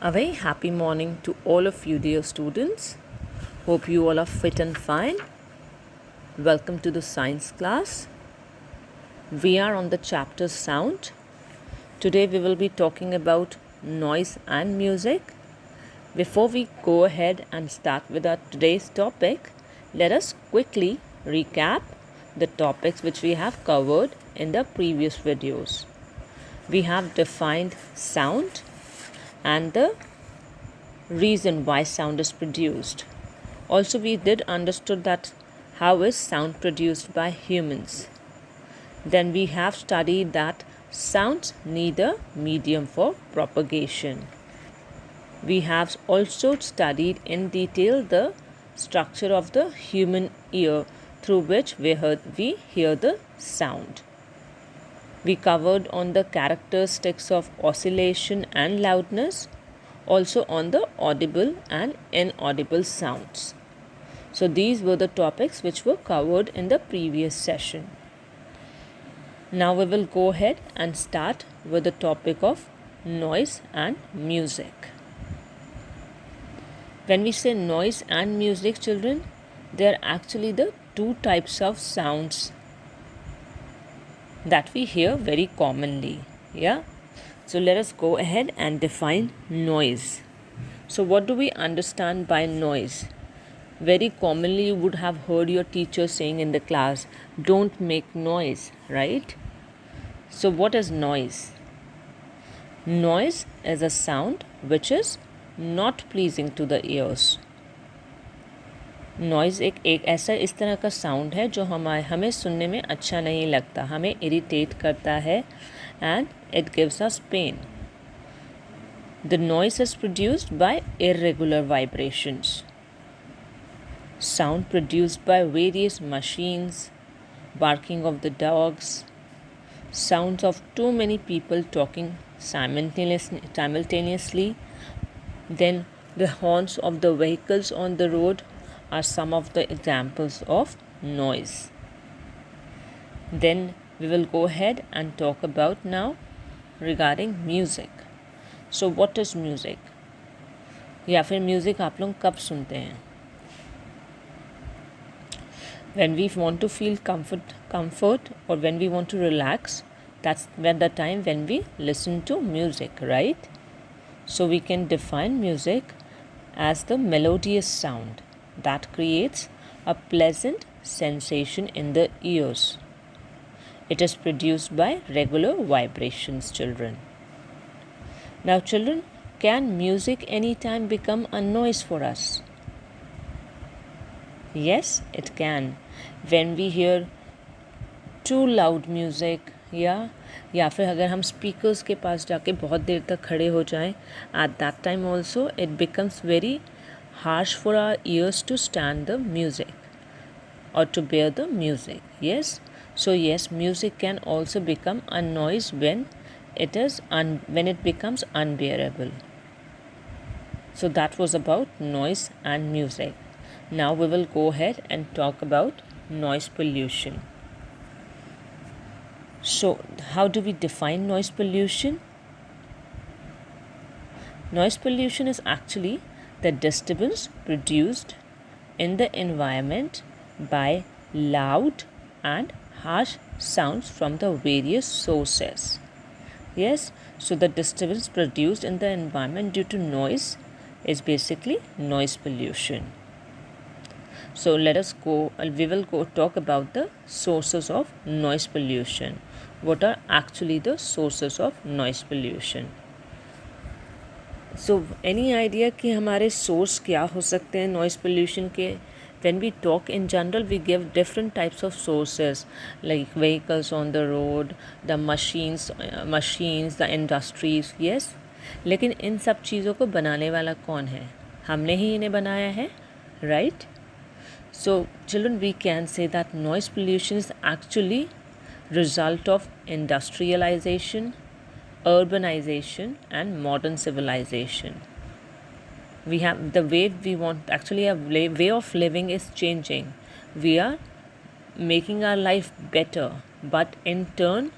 A very happy morning to all of you, dear students. Hope you all are fit and fine. Welcome to the science class. We are on the chapter sound. Today we will be talking about noise and music. Before we go ahead and start with our today's topic, let us quickly recap the topics which we have covered in the previous videos. We have defined sound and the reason why sound is produced. Also, we did understood that how is sound produced by humans. Then we have studied that sounds need a medium for propagation. We have also studied in detail the structure of the human ear through which we hear the sound. We covered on the characteristics of oscillation and loudness, also on the audible and inaudible sounds. So these were the topics which were covered in the previous session. Now we will go ahead and start with the topic of noise and music. When we say noise and music, children, they are actually the two types of sounds that we hear very commonly. Yeah. So let us go ahead and define noise. So what do we understand by noise? Very commonly you would have heard your teacher saying in the class, don't make noise, right? So what is noise? Noise is a sound which is not pleasing to the ears. Noise एक ऐसा इस तरह का sound है जो हमें सुनने में अच्छा नहीं लगता, हमें इरिटेट करता है and it gives us pain. The noise is produced by irregular vibrations. Sound produced by various machines, barking of the dogs, sounds of too many people talking simultaneously, then the horns of the vehicles on the road are some of the examples of noise. Then we will go ahead and talk about now regarding music. So what is music? या फिर music आप लोग कब सुनते हैं? When we want to feel comfort or when we want to relax, that's when the time when we listen to music, right? So we can define music as the melodious sound that creates a pleasant sensation in the ears. It is produced by regular vibrations, children. Now, children, can music anytime become a noise for us? Yes, it can. When we hear too loud music, या फिर अगर हम speakers के पास जाके बहुत देर तक खड़े हो जाएं, at that time also it becomes very harsh for our ears to stand the music or to bear the music. Yes, so yes, music can also become a noise when it becomes unbearable. So that was about noise and music. Now we will go ahead and talk about noise pollution. So how do we define noise pollution? Noise pollution is actually the disturbance produced in the environment by loud and harsh sounds from the various sources. Yes, so the disturbance produced in the environment due to noise is basically noise pollution. So we will go talk about the sources of noise pollution. What are actually the sources of noise pollution? So any idea कि हमारे source क्या हो सकते हैं noise pollution के? When we talk in general, we give different types of sources like vehicles on the road, the machines, the industries, yes. लेकिन इन सब चीज़ों को बनाने वाला कौन है? हमने ही इन्हें बनाया है, right? So children, we can say that noise pollution is actually result of industrialization, urbanization and modern civilization. We have the way we want, actually our way of living is changing. We are making our life better, but in turn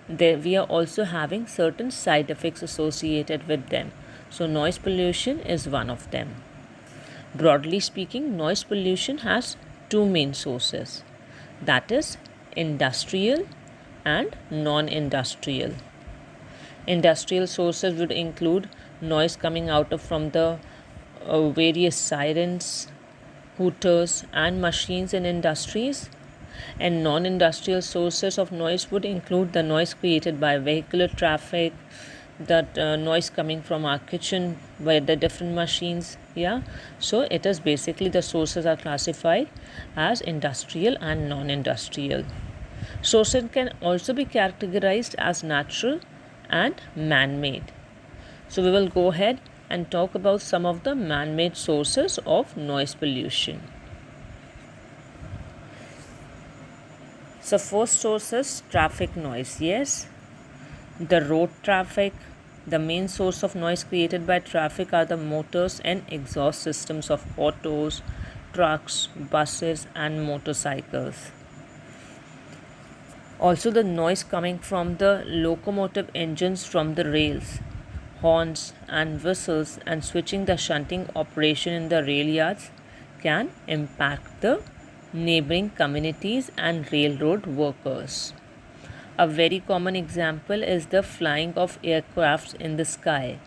we are also having certain side effects associated with them. So noise pollution is one of them. Broadly speaking, noise pollution has two main sources, that is industrial and non-industrial. Industrial sources would include noise coming out of from the various sirens, hooters and machines in industries, and non-industrial sources of noise would include the noise created by vehicular traffic, that noise coming from our kitchen by the different machines. Yeah, so it is basically the sources are classified as industrial and non-industrial. Sources can also be categorized as natural and man-made. So we will go ahead and talk about some of the man-made sources of noise pollution. So first source is traffic noise. Yes, the road traffic. The main source of noise created by traffic are the motors and exhaust systems of autos, trucks, buses and motorcycles. Also the noise coming from the locomotive engines from the rails, horns and whistles, and switching the shunting operation in the rail yards can impact the neighboring communities and railroad workers. A very common example is the flying of aircrafts in the sky.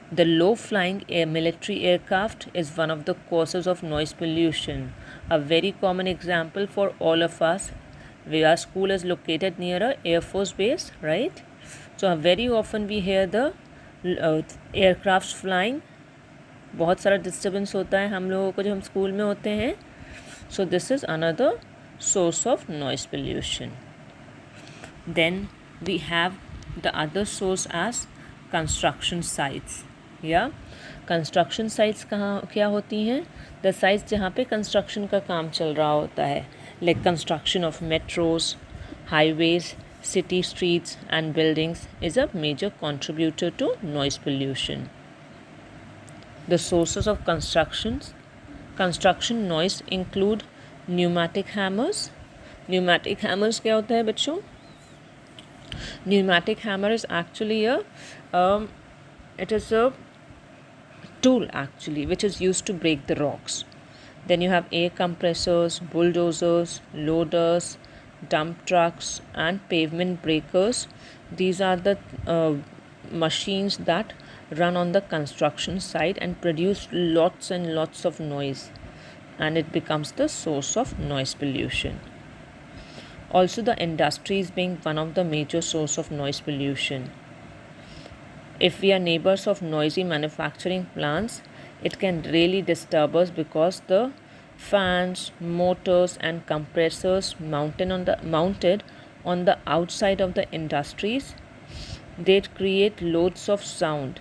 The low flying military aircraft is one of the causes of noise pollution. A very common example for all of us, our school is located near a Air Force base, right? So very often we hear the aircrafts flying. बहुत सारा disturbance होता है हम लोगों को जब हम school में होते हैं. So this is another source of noise pollution. Then we have the other source as construction sites. या कंस्ट्रक्शन साइट्स कहाँ क्या होती हैं? द साइट्स जहाँ पे कंस्ट्रक्शन का काम चल रहा होता है, like construction of metros, highways, city streets and buildings is a major contributor to noise pollution. The sources of construction noise include pneumatic hammers. Pneumatic hammers क्या होता है बच्चों? Pneumatic hammer is actually it is a tool actually which is used to break the rocks. Then you have air compressors, bulldozers, loaders, dump trucks and pavement breakers. These are the machines that run on the construction site and produce lots and lots of noise, and it becomes the source of noise pollution. Also the industries being one of the major source of noise pollution. If we are neighbors of noisy manufacturing plants, it can really disturb us because the fans, motors and compressors mounted on the outside of the industries, they create loads of sound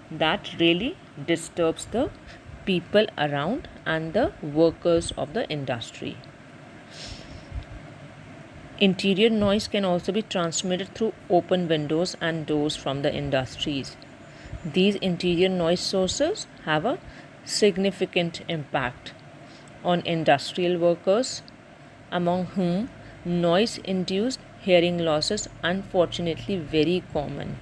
that really disturbs the people around and the workers of the industry. Interior noise can also be transmitted through open windows and doors from the industries. These interior noise sources have a significant impact on industrial workers, among whom noise-induced hearing loss is unfortunately very common.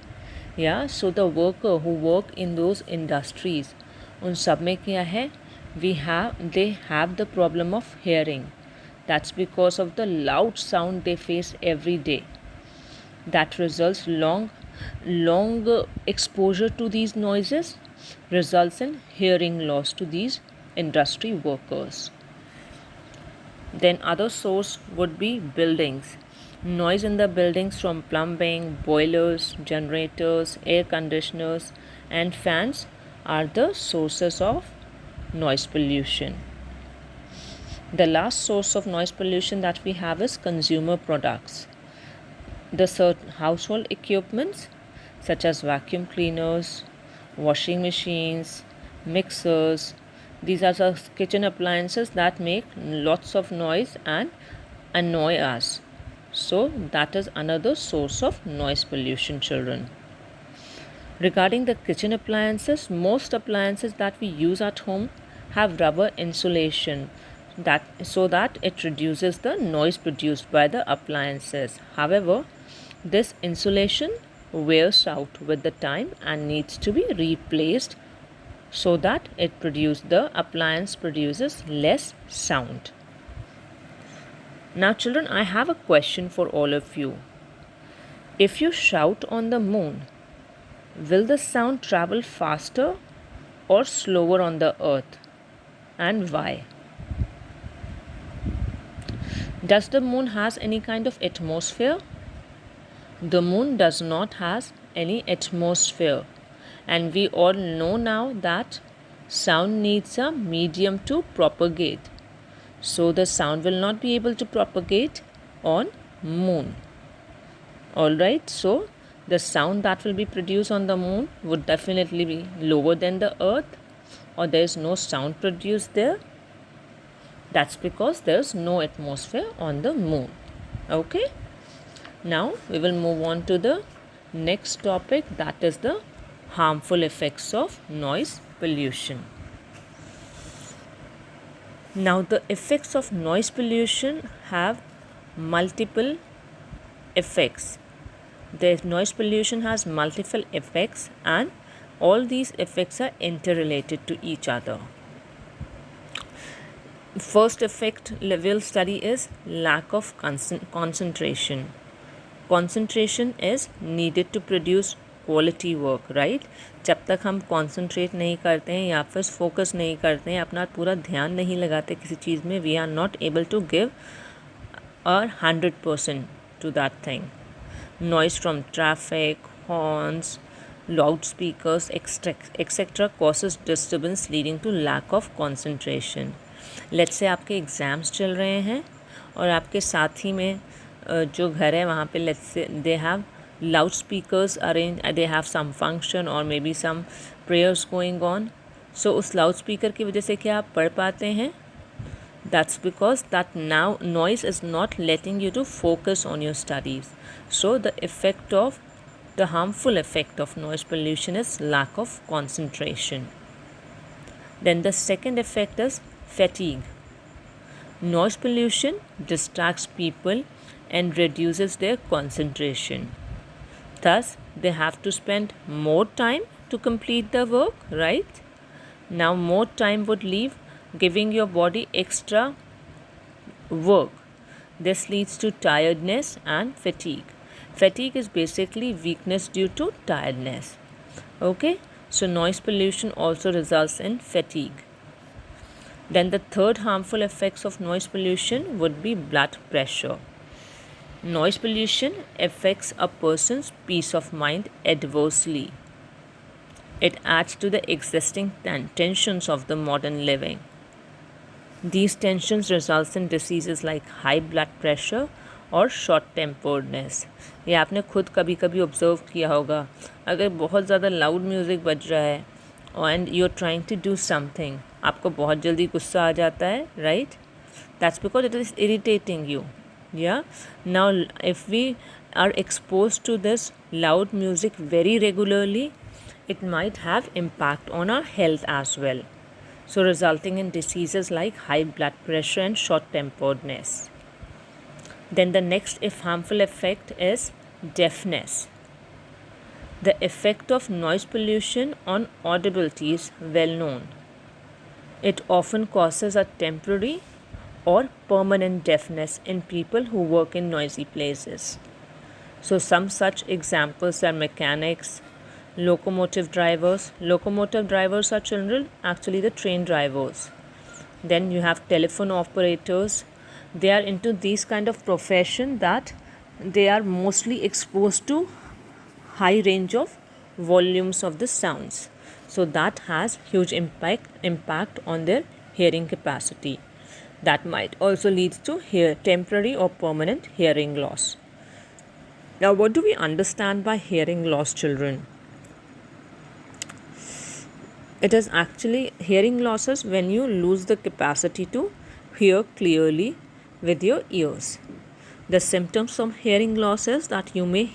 Yeah, so the worker who work in those industries, उन सब में क्या है? They have the problem of hearing. That's because of the loud sound they face every day. That results long exposure to these noises results in hearing loss to these industry workers. Then other source would be buildings. Noise in the buildings from plumbing, boilers, generators, air conditioners and fans are the sources of noise pollution. The last source of noise pollution that we have is consumer products. The certain household equipments such as vacuum cleaners, washing machines, mixers, these are the kitchen appliances that make lots of noise and annoy us. So that is another source of noise pollution, children. Regarding the kitchen appliances, most appliances that we use at home have rubber insulation so that it reduces the noise produced by the appliances. However, this insulation wears out with the time and needs to be replaced so that the appliance produces less sound. Now children, I have a question for all of you. If you shout on the moon, will the sound travel faster or slower on the earth, and why? Does the moon has any kind of atmosphere? The moon does not has any atmosphere, and we all know now that sound needs a medium to propagate. So the sound will not be able to propagate on moon. Alright, so the sound that will be produced on the moon would definitely be lower than the earth, or there is no sound produced there. That's because there's no atmosphere on the moon. Okay, now we will move on to the next topic, that is the harmful effects of noise pollution. Now the effects of noise pollution have multiple effects. The noise pollution has multiple effects, and all these effects are interrelated to each other. First effect we'll study is lack of concentration. Concentration is needed to produce quality work, right? जब तक हम concentrate नहीं करते हैं या फिर focus नहीं करते हैं, अपना पूरा ध्यान नहीं लगाते किसी चीज़ में, we are not able to give our 100% to that thing. Noise from traffic, horns, loudspeakers, etc. causes disturbance leading to lack of concentration. Let's say आपके एग्ज़ाम्स चल रहे हैं और आपके साथ ही में जो घर है वहाँ पे let's say they have loudspeakers arranged, they have some function or maybe some prayers going on. So उस loudspeaker की वजह से क्या आप पढ़ पाते हैं? That's because that now noise is not letting you to focus on your studies. So the harmful effect of noise pollution is lack of concentration. Then the second effect is fatigue. Noise pollution distracts people and reduces their concentration. Thus, they have to spend more time to complete the work, right? Now, more time would leave giving your body extra work. This leads to tiredness and fatigue. Fatigue is basically weakness due to tiredness. Okay, so noise pollution also results in fatigue. Then the third harmful effects of noise pollution would be blood pressure. Noise pollution affects a person's peace of mind adversely. It adds to the existing tensions of the modern living. These tensions result in diseases like high blood pressure और short temperedness. ये आपने खुद कभी कभी observe किया होगा, अगर बहुत ज़्यादा लाउड म्यूज़िक बज रहा है and you are trying to do something, आपको बहुत जल्दी गुस्सा आ जाता है, right? That's because it is irritating you. Yeah now if we are expose to this loud music very regularly, it might have impact on our health as well, so resulting in diseases like high blood pressure and short-temperedness. Then the next harmful effect is deafness. The effect of noise pollution on audibility is well known. It often causes a temporary or permanent deafness in people who work in noisy places. So some such examples are mechanics, locomotive drivers. Locomotive drivers are children, actually the train drivers. Then you have telephone operators. They are into these kind of profession that they are mostly exposed to high range of volumes of the sounds. So that has huge impact on their hearing capacity. That might also lead to temporary or permanent hearing loss. Now, what do we understand by hearing loss, children? It is actually hearing losses when you lose the capacity to hear clearly with your ears. The symptoms of hearing loss is that you may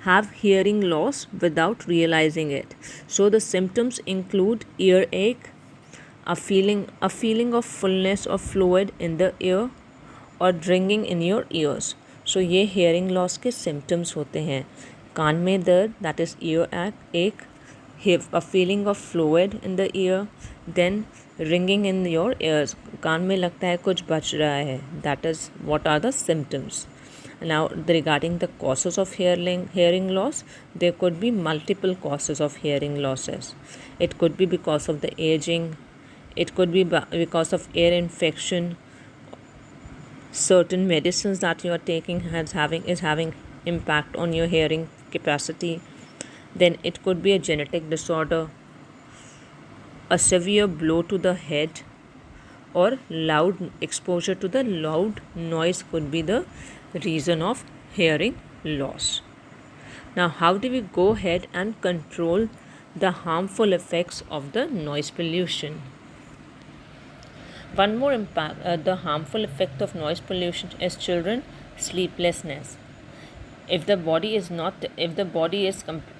have hearing loss without realizing it. So the symptoms include earache, a feeling of fullness of fluid in the ear, or ringing in your ears. सो ये hearing loss के symptoms होते हैं. कान में दर्द, that is year एक, a feeling of fluid in the ear, then ringing in your ears, कान में लगता है कुछ बज रहा है, that is what are the symptoms. Now regarding the causes of hearing loss, there could be multiple causes of hearing losses. It could be because of the aging, it could be because of ear infection, certain medicines that you are taking is having impact on your hearing capacity. Then it could be a genetic disorder, a severe blow to the head, or loud exposure to the loud noise could be the reason of hearing loss. Now, how do we go ahead and control the harmful effects of the noise pollution? One more impact, the harmful effect of noise pollution is children sleeplessness. If the body is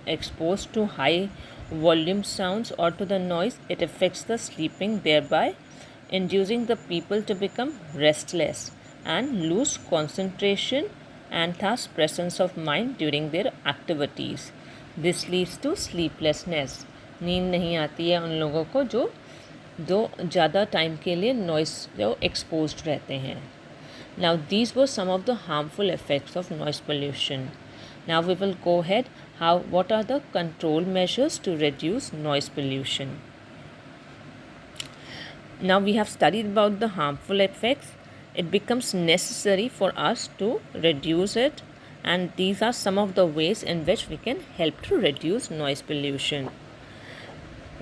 exposed to high volume sounds or to the noise, it affects the sleeping, thereby inducing the people to become restless and lose concentration and thus presence of mind during their activities. This leads to sleeplessness. नींद नहीं आती है उन लोगों को जो ज़्यादा time के लिए नॉइस जो एक्सपोज्ड रहते हैं. Now these were some of the harmful effects of noise pollution. Now we will go ahead what are the control measures to reduce noise pollution. Now we have studied about the harmful effects. It becomes necessary for us to reduce it, and these are some of the ways in which we can help to reduce noise pollution.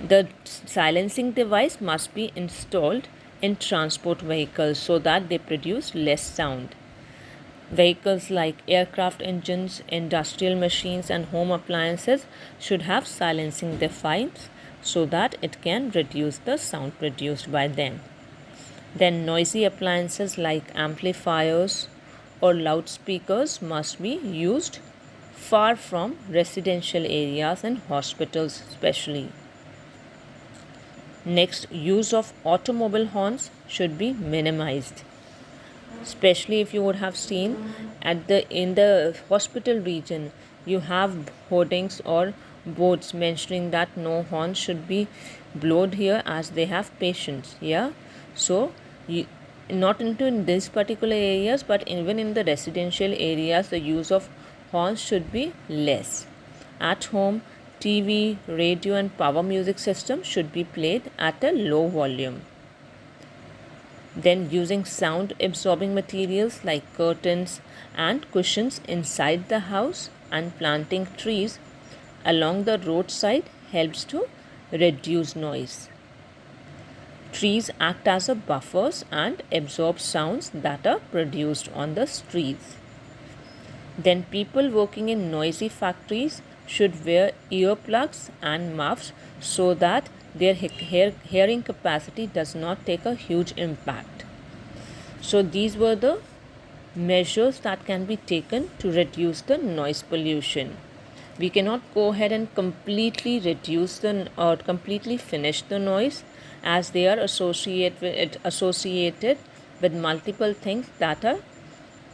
The silencing device must be installed in transport vehicles so that they produce less sound. Vehicles like aircraft engines, industrial machines and home appliances should have silencing devices so that it can reduce the sound produced by them. Then noisy appliances like amplifiers or loudspeakers must be used far from residential areas and hospitals especially. Next, use of automobile horns should be minimized. Especially if you would have seen in the hospital region, you have hoardings or boards mentioning that no horn should be blown here as they have patients. Yeah, so not into these particular areas, but even in the residential areas, the use of horns should be less. At home, TV, radio and power music system should be played at a low volume. Then using sound absorbing materials like curtains and cushions inside the house and planting trees along the roadside helps to reduce noise. Trees act as a buffers and absorb sounds that are produced on the streets. Then people working in noisy factories should wear earplugs and muffs so that their hearing capacity does not take a huge impact. So these were the measures that can be taken to reduce the noise pollution. We cannot go ahead and completely reduce or completely finish the noise, as they are associated with multiple things that are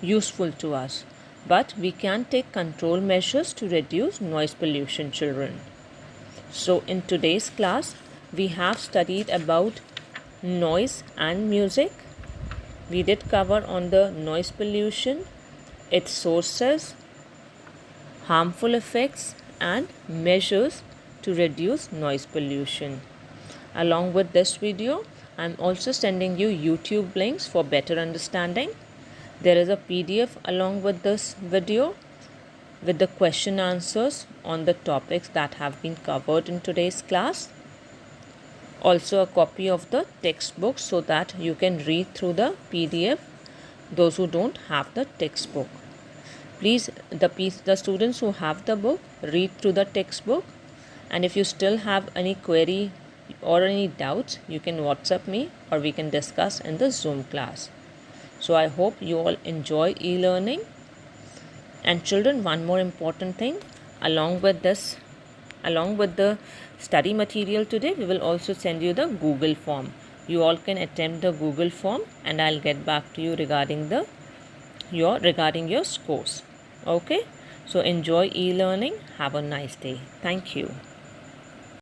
useful to us. But we can take control measures to reduce noise pollution, children. So in today's class, we have studied about noise and music. We did cover on the noise pollution, its sources, harmful effects and measures to reduce noise pollution. Along with this video, I am also sending you YouTube links for better understanding. There is a PDF along with this video with the question answers on the topics that have been covered in today's class. Also a copy of the textbook so that you can read through the PDF, those who don't have the textbook. Please, the students who have the book, read through the textbook, and if you still have any query or any doubts, you can WhatsApp me or we can discuss in the Zoom class. So I hope you all enjoy e-learning. And children, one more important thing, along with the study material today, we will also send you the Google form. You all can attempt the Google form and I'll get back to you regarding the regarding your scores. Okay, so enjoy e-learning. Have a nice day. Thank you.